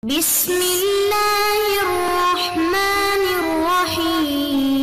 بسم اللہ الرحمن الرحیم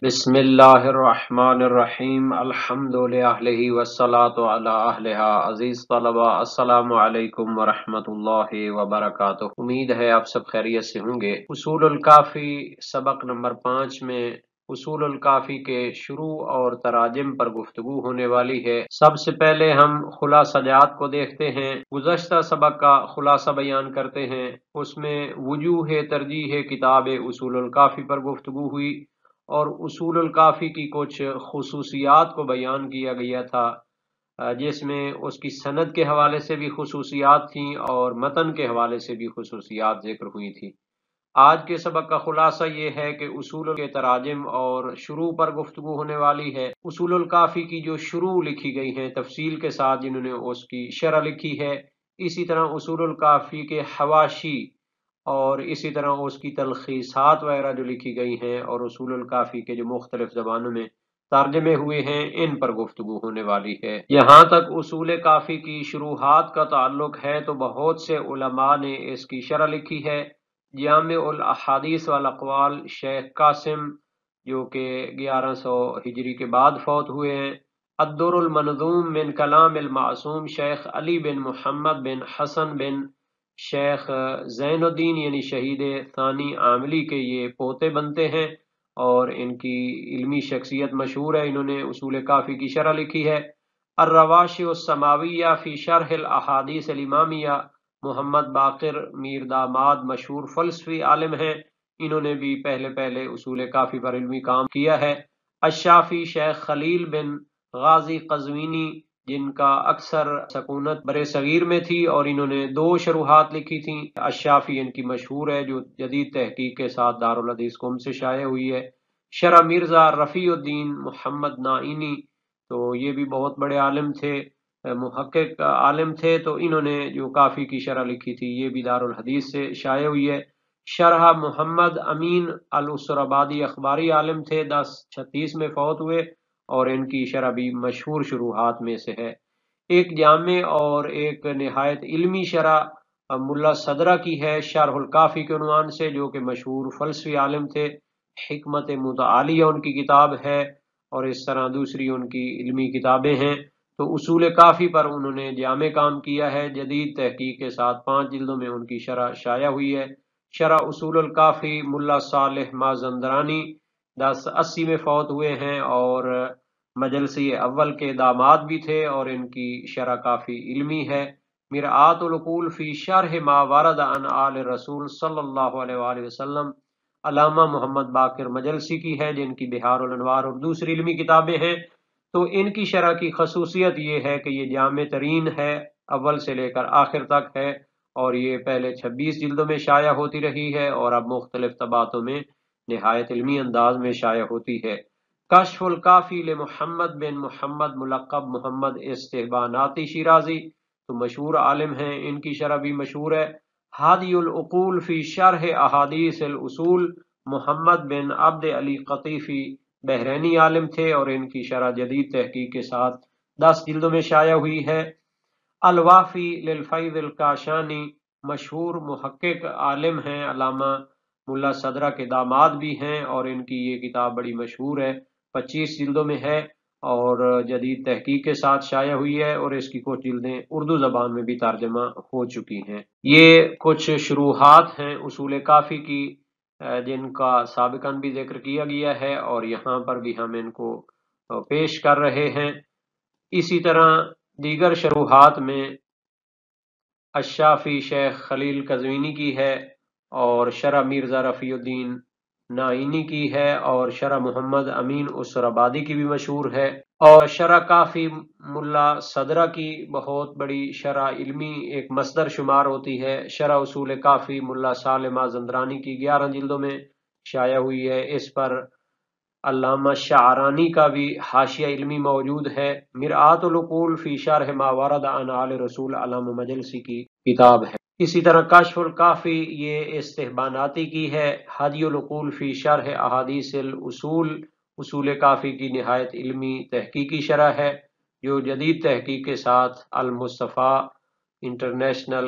بسم اللہ الرحمن الرحیم الحمد للہ والصلاة علی اہلہا۔ عزیز طلبہ، السلام علیکم ورحمۃ اللہ وبرکاتہ۔ امید ہے آپ سب خیریت سے ہوں گے۔ اصول الکافی سبق نمبر 5 میں اصول الکافی کے شروع اور تراجم پر گفتگو ہونے والی ہے۔ سب سے پہلے ہم خلاصہ جات کو دیکھتے ہیں۔ گزشتہ سبق کا خلاصہ بیان کرتے ہیں، اس میں وجوہ ترجیح کتاب اصول الکافی پر گفتگو ہوئی اور اصول الکافی کی کچھ خصوصیات کو بیان کیا گیا تھا، جس میں اس کی سند کے حوالے سے بھی خصوصیات تھیں اور متن کے حوالے سے بھی خصوصیات ذکر ہوئی تھی۔ آج کے سبق کا خلاصہ یہ ہے کہ اصول کے تراجم اور شروع پر گفتگو ہونے والی ہے۔ اصول الکافی کی جو شروع لکھی گئی ہیں تفصیل کے ساتھ، جنہوں نے اس کی شرح لکھی ہے، اسی طرح اصول الکافی کے حواشی اور اسی طرح اس کی تلخیصات وغیرہ جو لکھی گئی ہیں اور اصول الکافی کے جو مختلف زبانوں میں ترجمے ہوئے ہیں، ان پر گفتگو ہونے والی ہے۔ یہاں تک اصول کافی کی شروحات کا تعلق ہے تو بہت سے علماء نے اس کی شرح لکھی ہے۔ جامع الاحادیث والاقوال شیخ قاسم، جو کہ 1100 ہجری کے بعد فوت ہوئے ہیں۔ الدر المنظوم من کلام المعصوم شیخ علی بن محمد بن حسن بن شیخ زین الدین یعنی شہید ثانی عاملی کے یہ پوتے بنتے ہیں اور ان کی علمی شخصیت مشہور ہے۔ انہوں نے اصول کافی کی شرح لکھی ہے۔ الرواشی السماویہ فی شرح الاحادیث الامامیہ، محمد باقر میر داماد مشہور فلسفی عالم ہیں، انہوں نے بھی پہلے اصول کافی پر علمی کام کیا ہے۔ الشافی شیخ خلیل بن غازی قزوینی، جن کا اکثر سکونت برے صغیر میں تھی اور انہوں نے 2 شروحات لکھی تھیں۔ الشافی ان کی مشہور ہے، جو جدید تحقیق کے ساتھ دارالحدیث قم سے شائع ہوئی ہے۔ شرح مرزا رفیع الدین محمد نائینی، تو یہ بھی بہت بڑے عالم تھے، محقق عالم تھے، تو انہوں نے جو کافی کی شرح لکھی تھی یہ بھی دارالحدیث سے شائع ہوئی ہے۔ شرح محمد امین الاسرابادی اخباری عالم تھے، 1036 میں فوت ہوئے اور ان کی شرح بھی مشہور شروحات میں سے ہے۔ ایک جامع اور ایک نہایت علمی شرح ملا صدرہ کی ہے، شرح الکافی کے عنوان سے، جو کہ مشہور فلسفی عالم تھے۔ حکمت متعالیہ ان کی کتاب ہے اور اس طرح دوسری ان کی علمی کتابیں ہیں۔ تو اصول کافی پر انہوں نے جامع کام کیا ہے، جدید تحقیق کے ساتھ 5 جلدوں میں ان کی شرح شائع ہوئی ہے۔ شرح اصول الکافی ملا صالح مازندرانی 1080 میں فوت ہوئے ہیں اور مجلسی اول کے داماد بھی تھے اور ان کی شرح کافی علمی ہے۔ مرآت العقول فی شرح ما ورد عن آل رسول صلی اللہ علیہ وآلہ وسلم، علامہ محمد باقر مجلسی کی ہے، جن کی بحار الانوار اور دوسری علمی کتابیں ہیں۔ تو ان کی شرح کی خصوصیت یہ ہے کہ یہ جامع ترین ہے، اول سے لے کر آخر تک ہے، اور یہ پہلے 26 جلدوں میں شائع ہوتی رہی ہے اور اب مختلف طبعاتوں میں نہایت علمی انداز میں شائع ہوتی ہے۔ کشف الکافی لمحمد بن محمد ملقب محمد استحباناتی شیرازی، تو مشہور عالم ہیں، ان کی شرح بھی مشہور ہے۔ ہادی العقول فی شرح احادیث الاصول، محمد بن عبد علی قطیفی بحرینی عالم تھے اور ان کی شرح جدید تحقیق کے ساتھ 10 جلدوں میں شائع ہوئی ہے۔ الوافی للفیض الکاشانی، مشہور محقق عالم ہیں، علامہ ملا صدرہ کے داماد بھی ہیں اور ان کی یہ کتاب بڑی مشہور ہے، 25 جلدوں میں ہے اور جدید تحقیق کے ساتھ شائع ہوئی ہے اور اس کی کچھ جلدیں اردو زبان میں بھی ترجمہ ہو چکی ہیں۔ یہ کچھ شروحات ہیں اصول کافی کی، جن کا سابقاً بھی ذکر کیا گیا ہے اور یہاں پر بھی ہم ان کو پیش کر رہے ہیں۔ اسی طرح دیگر شروحات میں الشافی شیخ خلیل قزوینی کی ہے اور شرح مرزا رفیع الدین نائینی کی ہے اور شرح محمد امین اسرابادی کی بھی مشہور ہے، اور شرح کافی ملا صدرہ کی بہت بڑی شرح علمی ایک مصدر شمار ہوتی ہے۔ شرح اصول کافی ملا صالح مازندرانی کی 11 جلدوں میں شائع ہوئی ہے، اس پر علامہ شعرانی کا بھی حاشیہ علمی موجود ہے۔ مرآت العقول فی شرح ما ورد عن آل رسول، علامہ مجلسی کی کتاب ہے۔ اسی طرح کشف الکافی یہ استحباناتی کی ہے۔ ہدی العقول فی شرح احادیث الاصول، اصول کافی کی نہایت علمی تحقیقی شرح ہے جو جدید تحقیق کے ساتھ المصطفیٰ انٹرنیشنل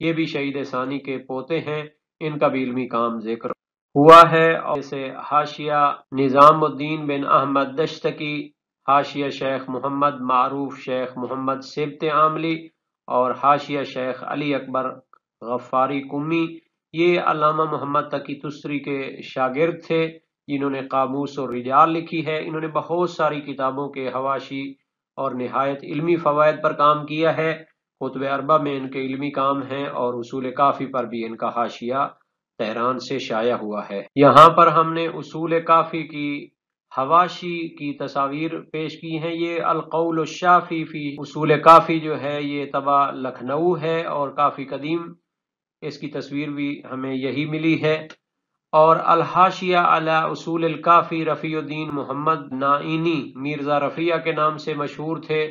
یہ بھی شہید ثانی کے پوتے ہیں، ان کا بھی علمی کام ذکر ہوا ہے۔ اور جیسے حاشیہ نظام الدین بن احمد دشتقی، حاشیہ شیخ محمد معروف شیخ محمد سبت عاملی اور حاشیہ شیخ علی اکبر غفاری قمی، یہ علامہ محمد تقی تسری کے شاگرد تھے جنہوں نے قاموس الرجال لکھی ہے۔ انہوں نے بہت ساری کتابوں کے حواشی اور نہایت علمی فوائد پر کام کیا ہے۔ کتب اربع میں ان کے علمی کام ہیں اور اصول کافی پر بھی ان کا حاشیہ تہران سے شائع ہوا ہے۔ یہاں پر ہم نے اصول کافی کی حواشی کی تصاویر پیش کی ہیں۔ یہ القول الشافی فی اصول کافی جو ہے یہ طبع لکھنؤ ہے اور کافی قدیم اس کی تصویر بھی ہمیں یہی ملی ہے۔ اور الحاشیہ علی اصول الکافی رفیع الدین محمد نائینی میرزا رفیع کے نام سے مشہور تھے،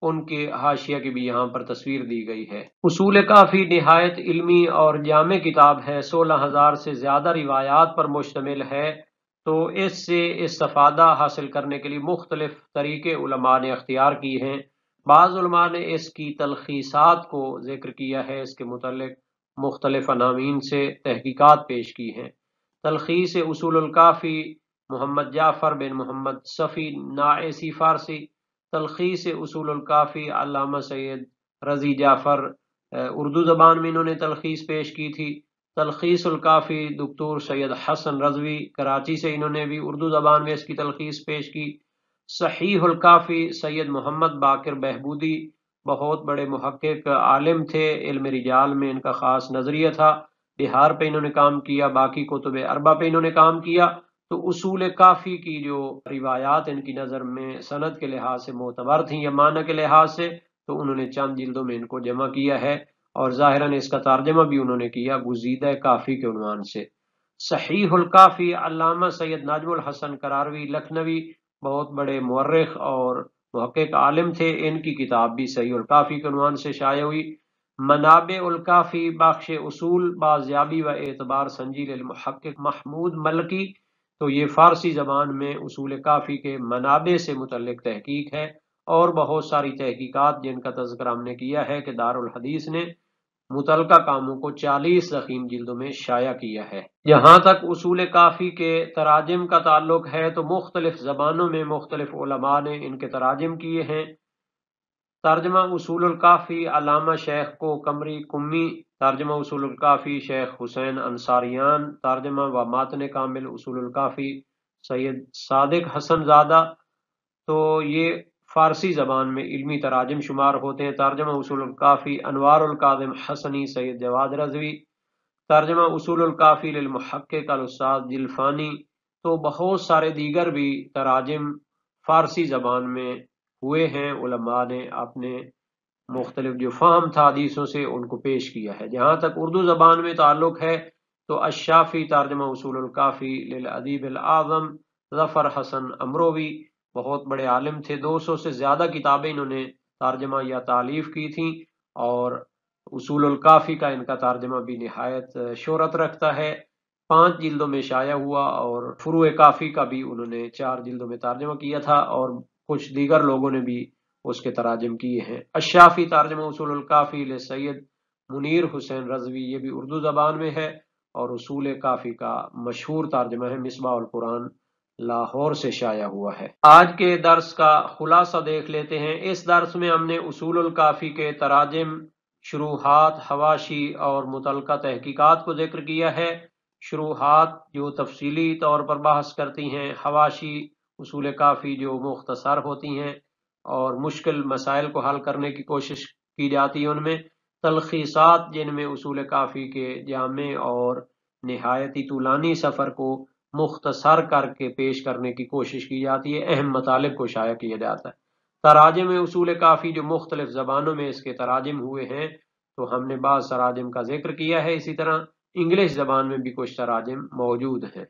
ان کے حاشیہ کی بھی یہاں پر تصویر دی گئی ہے۔ اصول کافی نہایت علمی اور جامع کتاب ہے، 16,000 سے زیادہ روایات پر مشتمل ہے، تو اس سے استفادہ حاصل کرنے کے لیے مختلف طریقے علماء نے اختیار کی ہیں۔ بعض علماء نے اس کی تلخیصات کو ذکر کیا ہے، اس کے متعلق مختلف عناوین سے تحقیقات پیش کی ہیں۔ تلخیص اصول الکافی محمد جعفر بن محمد صفی ناعسی فارسی، تلخیص اصول الکافی علامہ سید رضی جعفر اردو زبان میں انہوں نے تلخیص پیش کی تھی۔ تلخیص الکافی دکتور سید حسن رضوی کراچی سے، انہوں نے بھی اردو زبان میں اس کی تلخیص پیش کی۔ صحیح الکافی سید محمد باقر بہبودی بہت بڑے محقق عالم تھے، علم رجال میں ان کا خاص نظریہ تھا، بہار پہ انہوں نے کام کیا، باقی کتب اربع پہ انہوں نے کام کیا۔ تو اصول کافی کی جو روایات ان کی نظر میں سند کے لحاظ سے معتبر تھیں یا معنی کے لحاظ سے، تو انہوں نے چند جلدوں میں ان کو جمع کیا ہے اور ظاہراً اس کا ترجمہ بھی انہوں نے کیا گزیدہ کافی کے عنوان سے۔ صحیح الکافی علامہ سید نجم الحسن قراروی لکھنوی بہت بڑے مورخ اور محقق عالم تھے، ان کی کتاب بھی صحیح الکافی کے عنوان سے شائع ہوئی۔ منابع الکافی بخش اصول بازیابی و اعتبار سنجی للمحقق محمود ملکی، تو یہ فارسی زبان میں اصول کافی کے منابع سے متعلق تحقیق ہے اور بہت ساری تحقیقات جن کا تذکرہ ہم نے کیا ہے کہ دارالحدیث نے متعلقہ کاموں کو 40 ضخیم جلدوں میں شائع کیا ہے۔ جہاں تک اصول کافی کے تراجم کا تعلق ہے تو مختلف زبانوں میں مختلف علماء نے ان کے تراجم کیے ہیں۔ ترجمہ اصول الکافی علامہ شیخ کو قمری قمی، ترجمہ اصول الکافی شیخ حسین انصاریان، ترجمہ و متن کامل اصول الکافی سید صادق حسن زادہ، تو یہ فارسی زبان میں علمی تراجم شمار ہوتے ہیں۔ ترجمہ اصول الکافی انوار القادم حسنی سید جواد رضوی، ترجمہ اصول الکافی للمحقق الاستاذ جلفانی، تو بہت سارے دیگر بھی تراجم فارسی زبان میں ہوئے ہیں، علماء نے اپنے مختلف جو فہم تھا حدیثوں سے ان کو پیش کیا ہے۔ جہاں تک اردو زبان میں تعلق ہے تو الشافی ترجمہ اصول الکافی للادیب الاعظم ظفر حسن امروی بہت بڑے عالم تھے، 200 سے زیادہ کتابیں انہوں نے ترجمہ یا تالیف کی تھیں اور اصول الکافی کا ان کا ترجمہ بھی نہایت شہرت رکھتا ہے، 5 جلدوں میں شائع ہوا، اور فروع کافی کا بھی انہوں نے 4 جلدوں میں ترجمہ کیا تھا اور کچھ دیگر لوگوں نے بھی اس کے تراجم کیے ہیں۔ الشافی ترجمہ اصول الکافی لسید منیر حسین رضوی، یہ بھی اردو زبان میں ہے اور اصول کافی کا مشہور ترجمہ ہے، مصباح القرآن لاہور سے شائع ہوا ہے۔ آج کے درس کا خلاصہ دیکھ لیتے ہیں۔ اس درس میں ہم نے اصول الکافی کے تراجم، شروحات، حواشی اور متعلقہ تحقیقات کو ذکر کیا ہے۔ شروحات جو تفصیلی طور پر بحث کرتی ہیں، حواشی اصول کافی جو مختصر ہوتی ہیں اور مشکل مسائل کو حل کرنے کی کوشش کی جاتی ہے، ان میں تلخیصات جن میں اصول کافی کے جامع اور نہایتی طولانی سفر کو مختصر کر کے پیش کرنے کی کوشش کی جاتی ہے، اہم مطالب کو شائع کیا جاتا ہے۔ تراجم اصول کافی جو مختلف زبانوں میں اس کے تراجم ہوئے ہیں، تو ہم نے بعض تراجم کا ذکر کیا ہے، اسی طرح انگلش زبان میں بھی کچھ تراجم موجود ہیں۔